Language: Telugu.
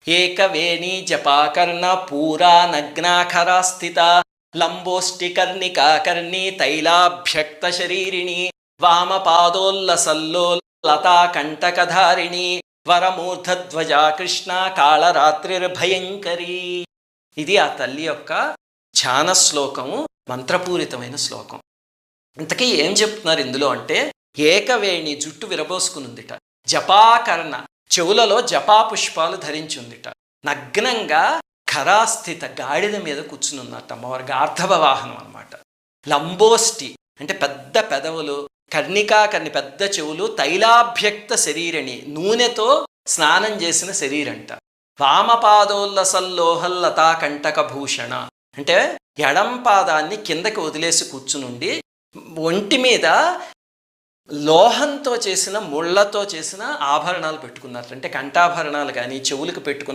ఏకవేణీ జపాకర్ణ పూరా నగ్నాఖరా స్థిత లంబోష్టికర్ణికాకర్ణీ తైలాభ్యక్త శరీరిణి వామపాదోల్లసల్లోలతా కంటకధారిణి వరమూర్ధధ్వజా కృష్ణ కాళరాత్రిర్భయంకరీ. ఇది ఆ తల్లి యొక్క ధ్యాన శ్లోకము, మంత్రపూరితమైన శ్లోకం. ఇంతకీ ఏం చెప్తున్నారు ఇందులో అంటే, ఏకవేణి జుట్టు విరబోసుకునుందిట, జపాకర్ణ చెవులలో జపా పుష్పాలు ధరించుందిట, నగ్నంగా ఖరాస్థిత గాడిద మీద కూర్చునున్నట్టు అమ్మవారు, గార్ధవ వాహనం అనమాట. లంబోష్టి అంటే పెద్ద పెదవులు, కర్ణికాకర్ణి పెద్ద చెవులు, తైలాభ్యక్త శరీరిణి నూనెతో స్నానం చేసిన శరీరంట. వామపాదోల్లసల్లోహల్లతా కంటకభూషణ అంటే ఎడం పాదాన్ని కిందకి వదిలేసి కూర్చునుండి ఒంటి మీద లోహంతో చేసిన ముళ్లతో చేసిన ఆభరణాలు పెట్టుకున్నారు. అంటే కంఠాభరణాలు కానీ చెవులకు పెట్టుకున్న